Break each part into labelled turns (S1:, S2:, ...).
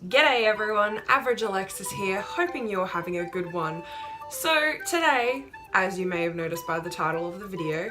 S1: G'day everyone, Average Alexis here, hoping you're having a good one. So today, as you may have noticed by the title of the video,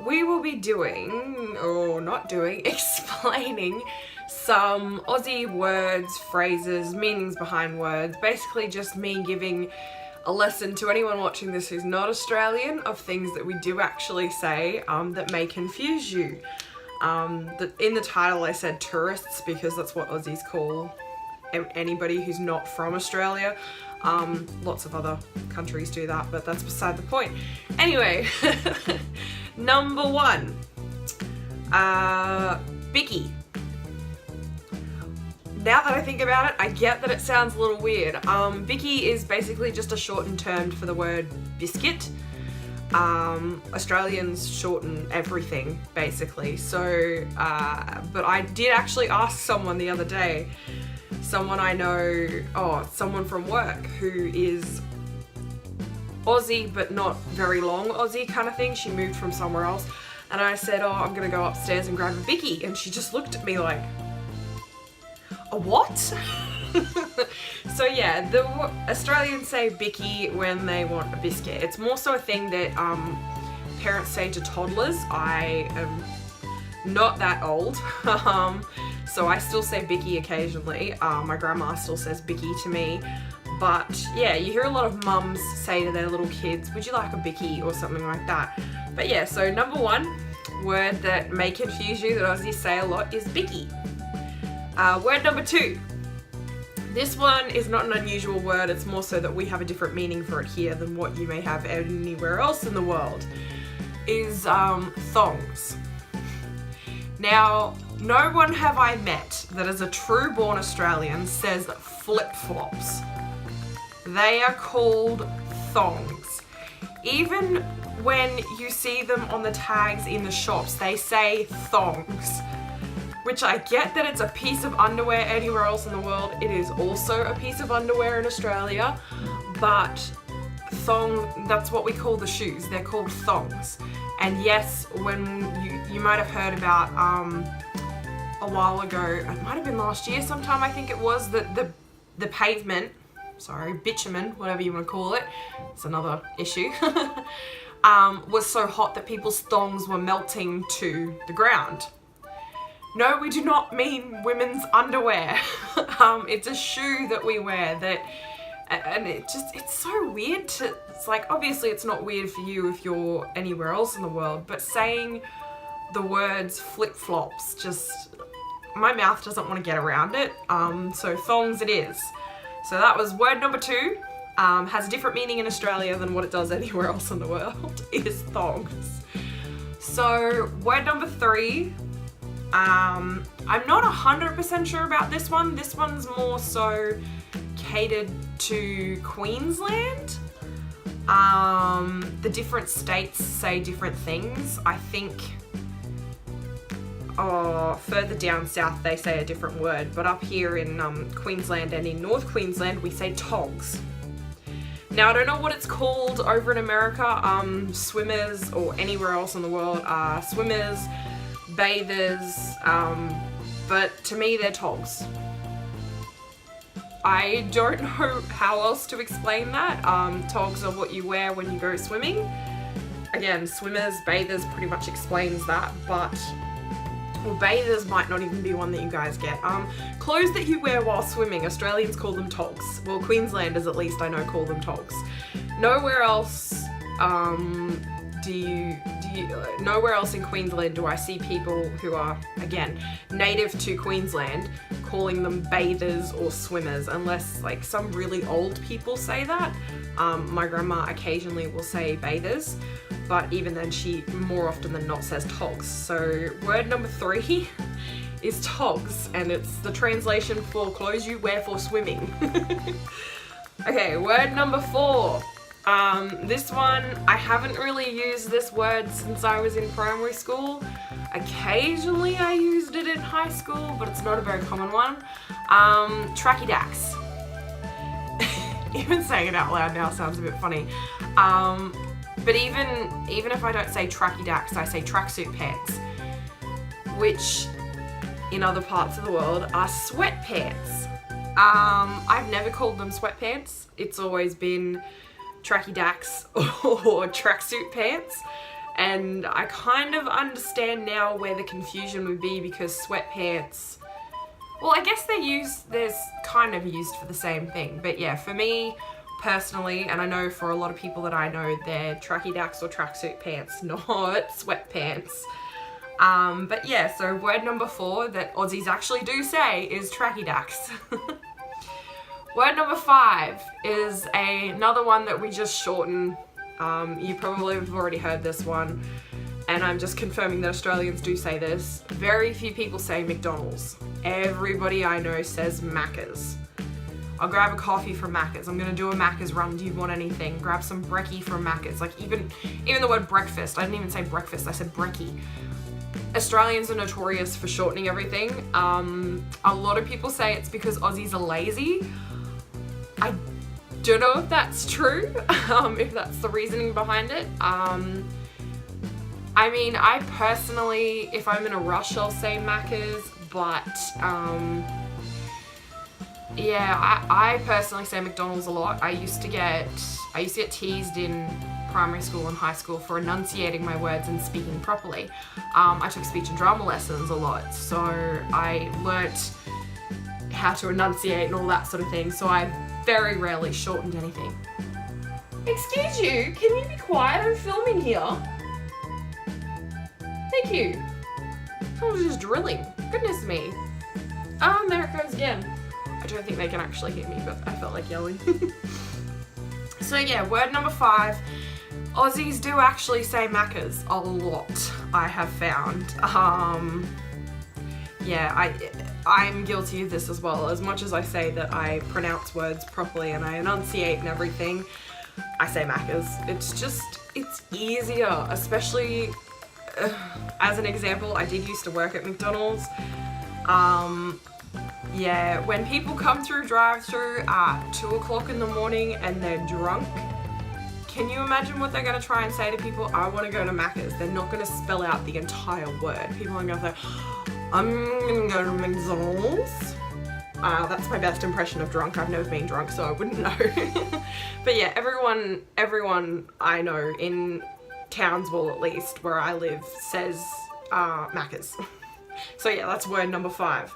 S1: we will be doing, or not doing, explaining some Aussie words, phrases, meanings behind words, basically just me giving a lesson to anyone watching this who's not Australian of things that we do actually say that may confuse you. In the title I said tourists because that's what Aussies call anybody who's not from Australia. Lots of other countries do that, but that's beside the point. Anyway, number one, Bicky. Now that I think about it, I get that it sounds a little weird. Bicky is basically just a shortened term for the word biscuit. Australians shorten everything, basically. So, but I did actually ask someone the other day, someone I know, someone from work who is Aussie but not very long Aussie kind of thing. She moved from somewhere else, and I said, I'm gonna go upstairs and grab a Bicky, and she just looked at me like, a what? So yeah, the Australians say Bicky when they want a biscuit. It's more so a thing that parents say to toddlers. I am not that old, so I still say Bicky occasionally. My grandma still says Bicky to me. But yeah, you hear a lot of mums say to their little kids, would you like a Bicky or something like that. But yeah, so number one word that may confuse you that Aussies say a lot is Bicky. Word number two. This one is not an unusual word, it's more so that we have a different meaning for it here than what you may have anywhere else in the world, is thongs. Now, no one have I met that is a true born Australian says flip-flops. They are called thongs. Even when you see them on the tags in the shops, they say thongs. Which I get that it's a piece of underwear anywhere else in the world. It is also a piece of underwear in Australia, but that's what we call the shoes. They're called thongs. And yes, when you might have heard about a while ago, it might have been last year sometime, I think it was, that the pavement, bitumen, whatever you want to call it, it's another issue, was so hot that people's thongs were melting to the ground. No, we do not mean women's underwear. It's a shoe that we wear and it's so weird it's like, obviously it's not weird for you if you're anywhere else in the world, but saying the words flip-flops, just, my mouth doesn't want to get around it. So thongs it is. So that was word number two. Has a different meaning in Australia than what it does anywhere else in the world, is thongs. So word number three. I'm not 100% sure about this one. This one's more so catered to Queensland. The different states say different things. I think further down south they say a different word, but up here in Queensland and in North Queensland we say togs. Now I don't know what it's called over in America. Swimmers or anywhere else in the world are swimmers, bathers, but to me they're togs. I don't know how else to explain that. Togs are what you wear when you go swimming. Again, swimmers, bathers pretty much explains that, but bathers might not even be one that you guys get. Clothes that you wear while swimming, Australians call them togs. Well, Queenslanders at least I know call them togs. Nowhere else nowhere else in Queensland do I see people who are, again, native to Queensland calling them bathers or swimmers, unless like some really old people say that. My grandma occasionally will say bathers, but even then she more often than not says togs. So word number three is togs, and it's the translation for clothes you wear for swimming. Okay, word number four. This one, I haven't really used this word since I was in primary school. Occasionally I used it in high school, but it's not a very common one. Tracky Dax. Even saying it out loud now sounds a bit funny. But even if I don't say Tracky Dax, I say tracksuit pants, which in other parts of the world are sweatpants. I've never called them sweatpants. It's always been Tracky Dax or tracksuit pants. And I kind of understand now where the confusion would be, because sweatpants, well, I guess they're kind of used for the same thing. But yeah, for me personally, and I know for a lot of people that I know, they're Tracky Dax or tracksuit pants, not sweatpants. But yeah, so word number 4 that Aussies actually do say is Tracky Dax. Word number 5 is another one that we just shorten. You probably have already heard this one, and I'm just confirming that Australians do say this. Very few people say McDonald's. Everybody I know says Macca's. I'll grab a coffee from Macca's. I'm gonna do a Macca's run. Do you want anything? Grab some brekkie from Macca's. Like even the word breakfast, I didn't even say breakfast, I said brekkie. Australians are notorious for shortening everything. A lot of people say it's because Aussies are lazy. I don't know if that's true, if that's the reasoning behind it. I mean, I personally, if I'm in a rush, I'll say Macca's, but yeah, I personally say McDonald's a lot. I used to get teased in primary school and high school for enunciating my words and speaking properly. I took speech and drama lessons a lot, so I learnt how to enunciate and all that sort of thing, so I very rarely shortened anything. Excuse you, can you be quiet? I'm filming here. Thank you. I was just drilling. Goodness me. There it goes again. I don't think they can actually hear me, but I felt like yelling. So yeah, word number 5. Aussies do actually say Macca's a lot, I have found. Yeah, I'm guilty of this as well. As much as I say that I pronounce words properly and I enunciate and everything, I say Macca's. It's easier, especially, as an example, I did used to work at McDonald's. Yeah, when people come through drive-thru at 2 o'clock in the morning and they're drunk, can you imagine what they're going to try and say to people? I want to go to Macca's. They're not going to spell out the entire word. People are going to say, I'm going to go to McDonald's. That's my best impression of drunk. I've never been drunk, so I wouldn't know. But yeah, everyone I know in Townsville, at least, where I live, says Macca's. So yeah, that's word number 5.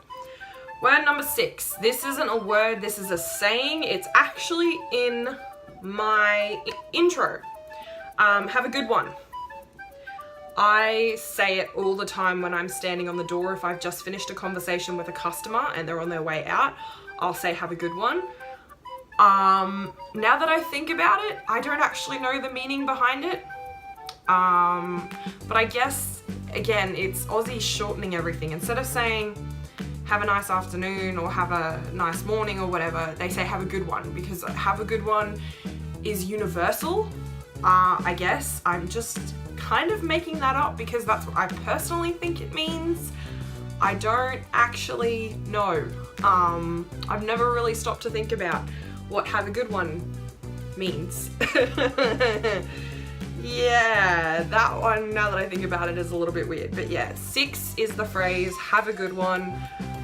S1: Word number 6. This isn't a word, this is a saying. It's actually in my intro. Have a good one. I say it all the time when I'm standing on the door. If I've just finished a conversation with a customer and they're on their way out, I'll say have a good one. Now that I think about it, I don't actually know the meaning behind it. But I guess, again, it's Aussie shortening everything. Instead of saying have a nice afternoon or have a nice morning or whatever, they say have a good one, because have a good one is universal. I guess I'm just kind of making that up because that's what I personally think it means. I don't actually know. I've never really stopped to think about what have a good one means. Yeah, that one, now that I think about it, is a little bit weird. But yeah, 6 is the phrase have a good one.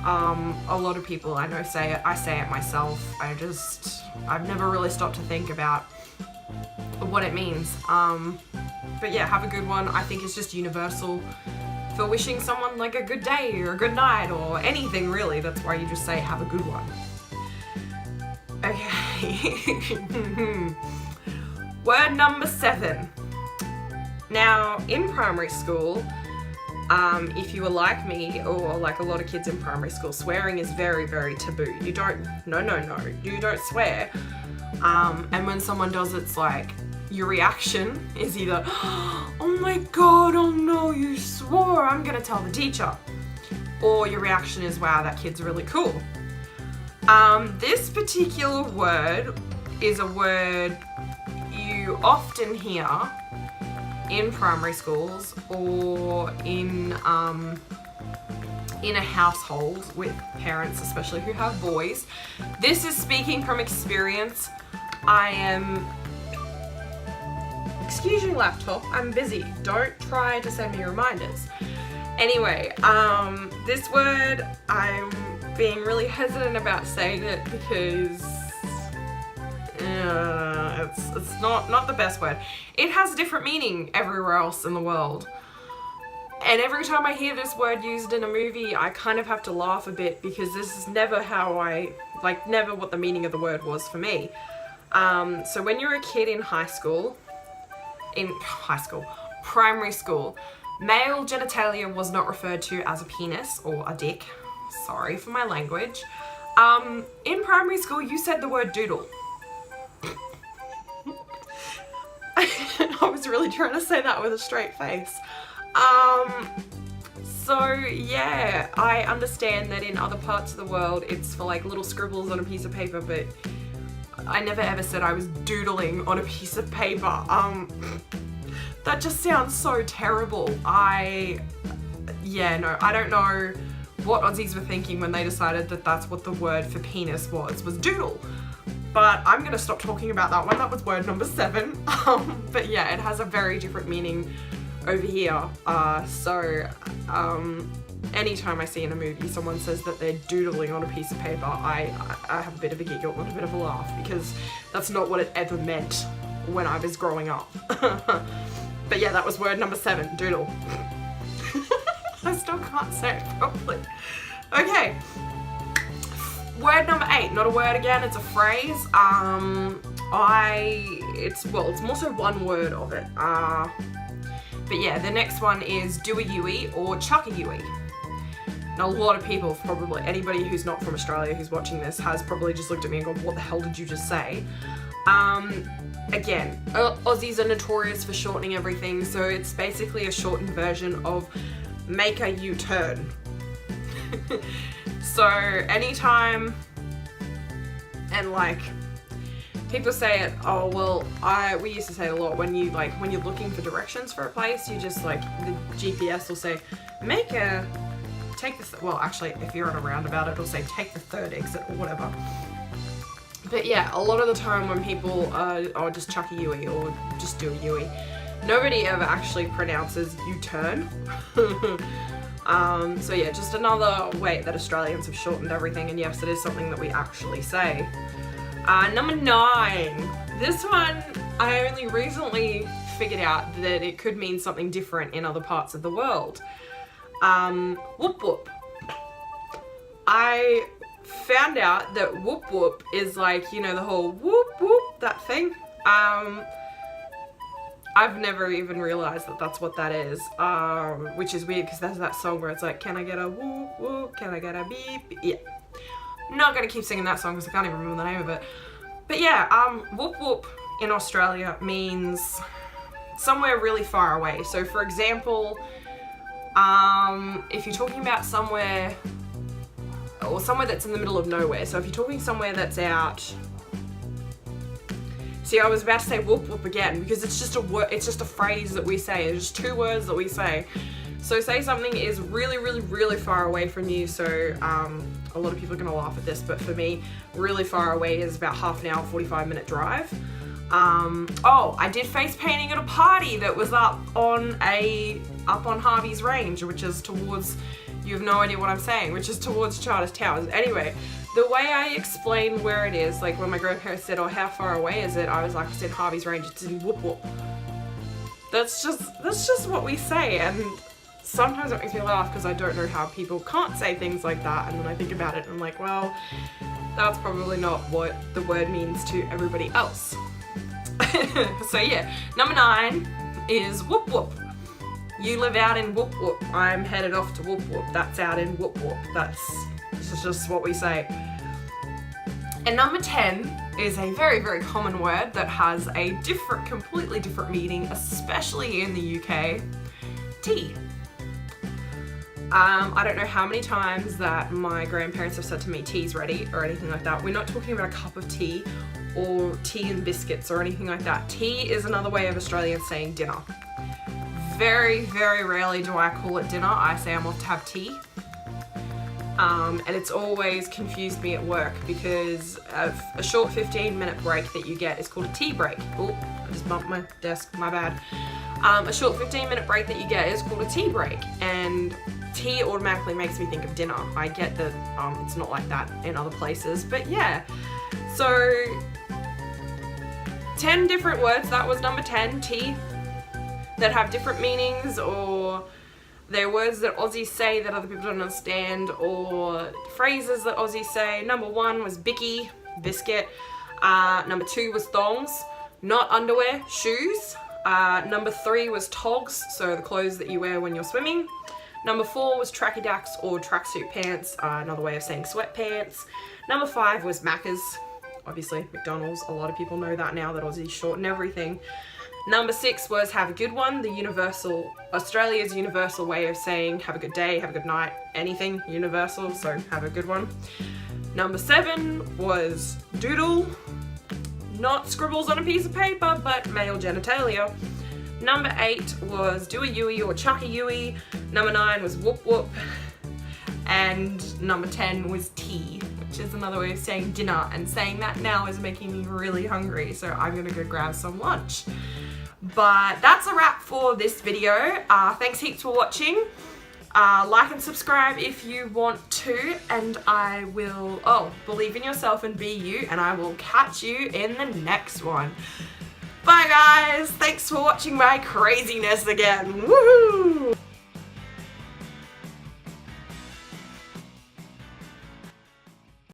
S1: A lot of people I know say it. I say it myself. I've never really stopped to think about what it means. But yeah, have a good one, I think, is just universal for wishing someone like a good day or a good night or anything really. That's why you just say have a good one. Okay. Word number 7. Now, in primary school, if you were like me, or like a lot of kids in primary school, swearing is very, very taboo. You don't swear. And when someone does, it's like, your reaction is either, oh my god, oh no, you swore, I'm gonna tell the teacher. Or your reaction is, wow, that kid's really cool. This particular word is a word you often hear in primary schools or in a household with parents, especially who have boys. This is speaking from experience. Excuse you, laptop, I'm busy. Don't try to send me reminders. Anyway, this word I'm being really hesitant about saying it because it's not the best word. It has a different meaning everywhere else in the world. And every time I hear this word used in a movie, I kind of have to laugh a bit because this is never never what the meaning of the word was for me. So when you're a kid in primary school, male genitalia was not referred to as a penis or a dick. Sorry for my language. In primary school, you said the word doodle. I was really trying to say that with a straight face. So yeah, I understand that in other parts of the world it's for like little scribbles on a piece of paper, but I never ever said I was doodling on a piece of paper. That just sounds so terrible. I don't know what Aussies were thinking when they decided that that's what the word for penis was doodle. But I'm gonna stop talking about that one. That was word number 7. But yeah, it has a very different meaning over here. Anytime I see in a movie someone says that they're doodling on a piece of paper, I have a bit of a giggle and a bit of a laugh because that's not what it ever meant when I was growing up. But yeah, that was word number 7, doodle. I still can't say it properly. Okay. Word number 8, not a word again, it's a phrase. It's more so one word of it. But yeah, the next one is do-a-yui or chuck-a-yui. Now a lot of people, probably anybody who's not from Australia who's watching this has probably just looked at me and gone, what the hell did you just say? Again, Aussies are notorious for shortening everything, so it's basically a shortened version of make a U-turn. So anytime, and like, people say it, oh well, we used to say it a lot when you're looking for directions for a place, you just like, the GPS will say, actually, if you're on a roundabout, it'll say take the 3rd exit or whatever. But yeah, a lot of the time when people just chuck a yui or just do a yui, nobody ever actually pronounces U-turn. So yeah, just another way that Australians have shortened everything, and yes, it is something that we actually say. Number 9. This one, I only recently figured out that it could mean something different in other parts of the world. Whoop whoop. I found out that whoop whoop is like, you know, the whole whoop whoop, that thing. I've never even realized that that's what that is, which is weird because there's that song where it's like, can I get a whoop whoop, can I get a beep? Yeah. Not gonna keep singing that song because I can't even remember the name of it. But yeah, whoop whoop in Australia means somewhere really far away. So for example, if you're talking about somewhere that's in the middle of nowhere, so if you're talking somewhere that's out, see, I was about to say whoop whoop again because it's just a word, it's just a phrase that we say, it's just 2 words that we say. So say something is really, really, really far away from you, so a lot of people are going to laugh at this, but for me, really far away is about half an hour, 45-minute drive. I did face painting at a party that was up on Harvey's Range, which is towards, you have no idea what I'm saying, which is towards Charters Towers. Anyway, the way I explained where it is, like when my grandparents said, oh, how far away is it? I was like, I said Harvey's Range, it's in whoop whoop. That's just what we say, and sometimes it makes me laugh because I don't know how people can't say things like that, and then I think about it and I'm like, well, that's probably not what the word means to everybody else. So yeah, number 9 is whoop whoop. You live out in whoop whoop. I'm headed off to whoop whoop. That's out in whoop whoop. This is just what we say. And number 10 is a very, very common word that has a completely different meaning, especially in the UK. Tea. I don't know how many times that my grandparents have said to me, tea's ready, or anything like that. We're not talking about a cup of tea or tea and biscuits or anything like that. Tea is another way of Australians saying dinner. Very, very rarely do I call it dinner. I say I'm off to have tea. And it's always confused me at work because of a short 15-minute break that you get is called a tea break. Oh, I just bumped my desk, my bad. A short 15-minute break that you get is called a tea break. And tea automatically makes me think of dinner. I get that it's not like that in other places, but yeah. So 10 different words, that was number 10, tea, that have different meanings, or they're words that Aussies say that other people don't understand, or phrases that Aussies say. Number 1 was Bicky, biscuit. Number 2 was thongs, not underwear, shoes. Number 3 was togs, so the clothes that you wear when you're swimming. Number 4 was Tracky Dax, or tracksuit pants, another way of saying sweatpants. Number 5 was Macca's, obviously McDonald's, a lot of people know that now that Aussies shorten everything. Number 6 was have a good one, Australia's universal way of saying have a good day, have a good night, anything universal, so have a good one. Number 7 was Doodle, not scribbles on a piece of paper, but male genitalia. Number 8 was do a Yui or chuck a Yui. Number 9 was whoop whoop. And number 10 was tea, which is another way of saying dinner, and saying that now is making me really hungry, so I'm gonna go grab some lunch. But that's a wrap for this video. Thanks heaps for watching. Like and subscribe if you want to, and I will, believe in yourself and be you, and I will catch you in the next one. Bye guys, thanks for watching my craziness again, woohoo!